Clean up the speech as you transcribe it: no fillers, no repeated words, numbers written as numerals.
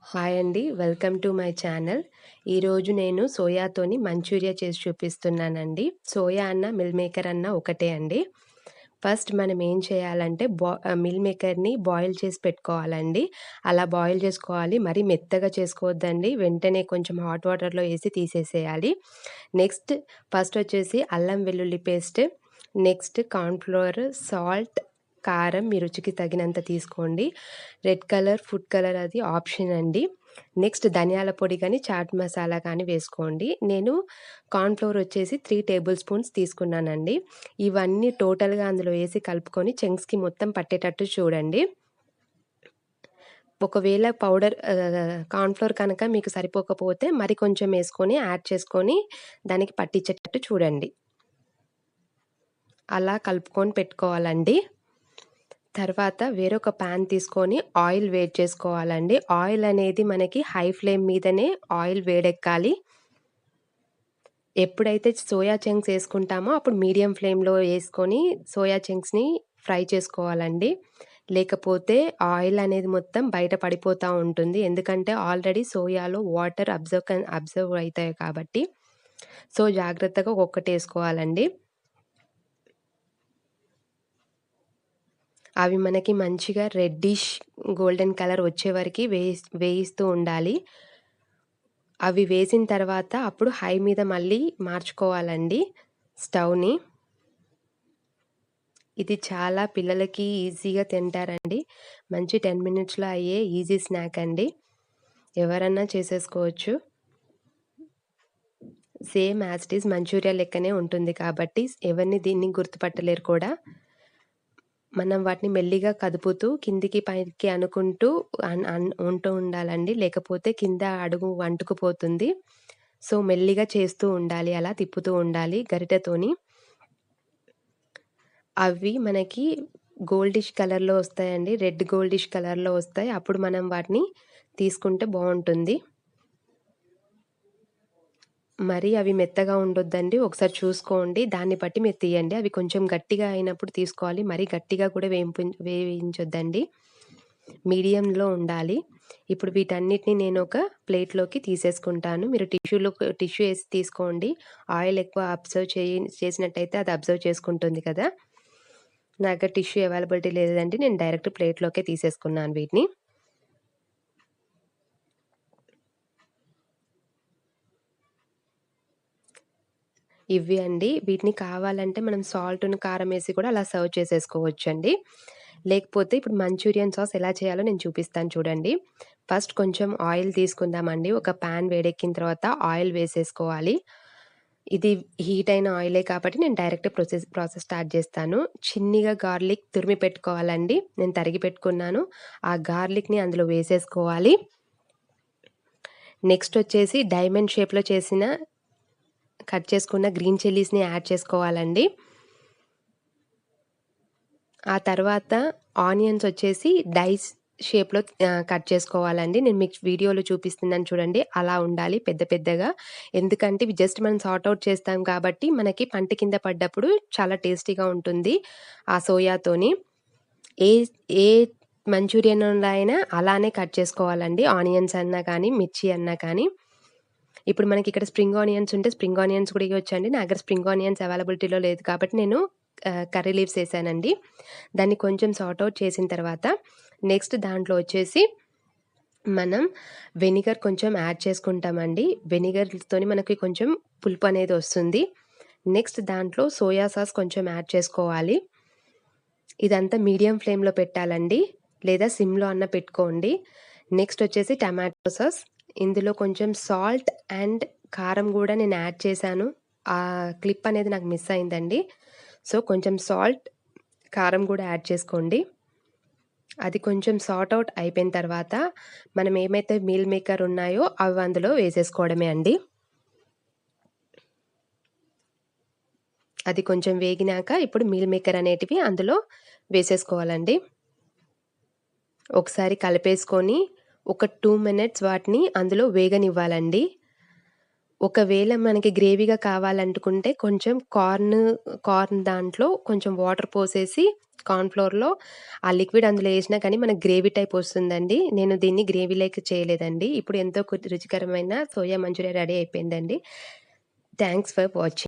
Hi అండి. Welcome to my channel. ఈరోజు నేను సోయాతోని మంచూరియా చేసి చూపిస్తున్నానండి. సోయా అన్న, మిల్ మేకర్ అన్న ఒకటే అండి. ఫస్ట్ మనం ఏం చేయాలంటే మిల్ మేకర్‌ని బాయిల్ చేసి పెట్టుకోవాలండి. అలా బాయిల్ చేసుకోవాలి. మరీ మెత్తగా చేసుకోవద్దండి. వెంటనే కొంచెం హాట్ వాటర్‌లో ఏసి తీసేసేయాలి. నెక్స్ట్ ఫస్ట్ వచ్చేసి అల్లం వెల్లుల్లి paste, next corn flour, salt, కారం మీ రుచికి తగినంత తీసుకోండి. రెడ్ కలర్, ఫుడ్ కలర్ అది ఆప్షన్ అండి. నెక్స్ట్ ధనియాల పొడి కానీ, చాట్ మసాలా కానీ వేసుకోండి. నేను కార్న్ ఫ్లోర్ వచ్చేసి 3 టేబుల్ స్పూన్స్ తీసుకున్నానండి. ఇవన్నీ టోటల్‌గా అందులో వేసి కలుపుకొని చంక్స్‌కి మొత్తం పట్టేటట్టు చూడండి. ఒకవేళ కార్న్ ఫ్లోర్ కనుక మీకు సరిపోకపోతే మరి కొంచెం వేసుకొని యాడ్ చేసుకొని దానికి పట్టించేటట్టు చూడండి. అలా కలుపుకొని పెట్టుకోవాలండి. తర్వాత వేరొక పాన్ తీసుకొని ఆయిల్ వేడి చేసుకోవాలండి. ఆయిల్ అనేది మనకి హై ఫ్లేమ్ మీదనే ఆయిల్ వేడెక్కాలి. ఎప్పుడైతే సోయా చంక్స్ వేసుకుంటామో అప్పుడు మీడియం ఫ్లేమ్‌లో వేసుకొని సోయా చంక్స్‌ని ఫ్రై చేసుకోవాలండి. లేకపోతే ఆయిల్ అనేది మొత్తం బయట పడిపోతూ ఉంటుంది. ఎందుకంటే ఆల్రెడీ సోయాలో వాటర్ అబ్జర్వ్ అవుతాయి కాబట్టి. సో, జాగ్రత్తగా ఒక్కొక్కటి వేసుకోవాలండి. అవి మనకి మంచిగా రెడ్డిష్ గోల్డెన్ కలర్ వచ్చే వరకి వేయిస్తూ ఉండాలి. అవి వేసిన తర్వాత అప్పుడు హై మీద మళ్ళీ మార్చుకోవాలండి స్టవ్‌ని. ఇది చాలా పిల్లలకి ఈజీగా తింటారండి. మంచి 10 మినిట్స్‌లో అయ్యే ఈజీ స్నాక్ అండి. ఎవరన్నా చేసేసుకోవచ్చు. Same as it is Manchuria లెక్కనే ఉంటుంది కాబట్టి ఎవరిని దీన్ని గుర్తుపట్టలేరు కూడా. మనం వాటిని మెల్లిగా కదుపుతూ కిందికి పైకి అనుకుంటూ ఉంటూ ఉండాలండి. లేకపోతే కింద అడుగు అంటుకుపోతుంది. సో, మెల్లిగా చేస్తూ ఉండాలి. అలా తిప్పుతూ ఉండాలి గరిటెతోని. అవి మనకి గోల్డిష్ కలర్‌లో వస్తాయండి. రెడ్ గోల్డిష్ కలర్‌లో వస్తాయి. అప్పుడు మనం వాటిని తీసుకుంటే బావుంటుంది. మరి అవి మెత్తగా ఉండొద్దండి. ఒకసారి చూసుకోండి. దాన్ని బట్టి మీరు తీయండి. అవి కొంచెం గట్టిగా అయినప్పుడు తీసుకోవాలి. మరీ గట్టిగా కూడా వేయించొద్దండి. మీడియంలో ఉండాలి. ఇప్పుడు వీటన్నిటిని నేను ఒక ప్లేట్‌లోకి తీసేసుకుంటాను. మీరు టిష్యూ ఏసి తీసుకోండి. ఆయిల్ ఎక్కువ అబ్జర్వ్ చేసినట్టయితే అది అబ్జర్వ్ చేసుకుంటుంది కదా! నా దగ్గర టిష్యూ అవైలబిలిటీ లేదండి. నేను డైరెక్ట్ ప్లేట్‌లోకే తీసేసుకున్నాను వీటిని. ఇవి అండి. వీటిని కావాలంటే మనం సాల్ట్‌ను, కారం ఏసి కూడా అలా సర్వ్ చేసేసుకోవచ్చండి. లేకపోతే ఇప్పుడు మంచూరియన్ సాస్ ఎలా చేయాలో నేను చూపిస్తాను చూడండి. ఫస్ట్ కొంచెం ఆయిల్ తీసుకుందామండి. ఒక పాన్ వేడెక్కిన తర్వాత ఆయిల్ వేసేసుకోవాలి. ఇది హీట్ అయిన ఆయిలే కాబట్టి నేను డైరెక్ట్ ప్రాసెస్ స్టార్ట్ చేస్తాను. చిన్నిగా గార్లిక్ తురిమి పెట్టుకోవాలండి. నేను తరిగి పెట్టుకున్నాను. ఆ గార్లిక్‌ని అందులో వేసేసుకోవాలి. నెక్స్ట్ వచ్చేసి డైమండ్ షేప్‌లో కట్ చేసుకున్న గ్రీన్ చిల్లీస్‌ని యాడ్ చేసుకోవాలండి. ఆ తర్వాత ఆనియన్స్ వచ్చేసి డైస్ షేప్‌లో కట్ చేసుకోవాలండి. నేను మీకు వీడియోలో చూపిస్తున్నాను చూడండి. అలా ఉండాలి పెద్ద పెద్దగా. ఎందుకంటే ఇవి జస్ట్ మనం సార్ట్ ఔట్ చేస్తాం కాబట్టి మనకి పంట కింద పడ్డప్పుడు చాలా టేస్టీగా ఉంటుంది ఆ సోయాతోని. ఏ ఏ మంచూరియన్‌లో అయినా అలానే కట్ చేసుకోవాలండి. ఆనియన్స్ అన్నా కానీ, మిర్చి అన్నా కానీ. ఇప్పుడు మనకిక్కడ స్ప్రింగ్ ఆనియన్స్ ఉంటే స్ప్రింగ్ ఆనియన్స్ కూడా ఇయ్యొచ్చండి. నా దగ్గర స్ప్రింగ్ ఆనియన్స్ అవైలబిలిటీలో లేదు కాబట్టి నేను కర్రీ లీవ్స్ ఏసానండి. దాన్ని కొంచెం సార్ట్ ఔట్ చేసిన తర్వాత నెక్స్ట్ దాంట్లో వచ్చేసి మనం వెనిగర్ కొంచెం యాడ్ చేసుకుంటామండి. వెనిగర్‌తోని మనకి కొంచెం పులుపు అనేది వస్తుంది. నెక్స్ట్ దాంట్లో సోయా సాస్ కొంచెం యాడ్ చేసుకోవాలి. ఇదంతా మీడియం ఫ్లేమ్‌లో పెట్టాలండి. లేదా సిమ్‌లో అన్నా పెట్టుకోండి. నెక్స్ట్ వచ్చేసి టమాటో సాస్. ఇందులో కొంచెం సాల్ట్ అండ్ కారం గూడా నేను యాడ్ చేశాను. ఆ క్లిప్ అనేది నాకు మిస్ అయిందండి. సో, కొంచెం సాల్ట్, కారం గూడా యాడ్ చేసుకోండి. అది కొంచెం సార్ట్ ఔట్ అయిపోయిన తర్వాత మనం ఏమైతే మీల్ మేకర్ ఉన్నాయో అవి అందులో వేసేసుకోవడమే అండి. అది కొంచెం వేగినాక ఇప్పుడు మీల్ మేకర్ అనేటివి అందులో వేసేసుకోవాలండి. ఒకసారి కలిపేసుకొని ఒక 2 మినిట్స్ వాటిని అందులో వేగనివ్వాలండి. ఒకవేళ మనకి గ్రేవీగా కావాలనుకుంటే కొంచెం కార్న్ దాంట్లో కొంచెం వాటర్ పోసేసి కార్న్ ఫ్లోర్‌లో ఆ లిక్విడ్ అందులో ఏసినా కానీ మనకు గ్రేవీ టైప్ వస్తుందండి. నేను దీన్ని గ్రేవీ లెక్క చేయలేదండి. ఇప్పుడు ఎంతో రుచికరమైన సోయా మంచూరియా రెడీ అయిపోయిందండి. Thanks for watching.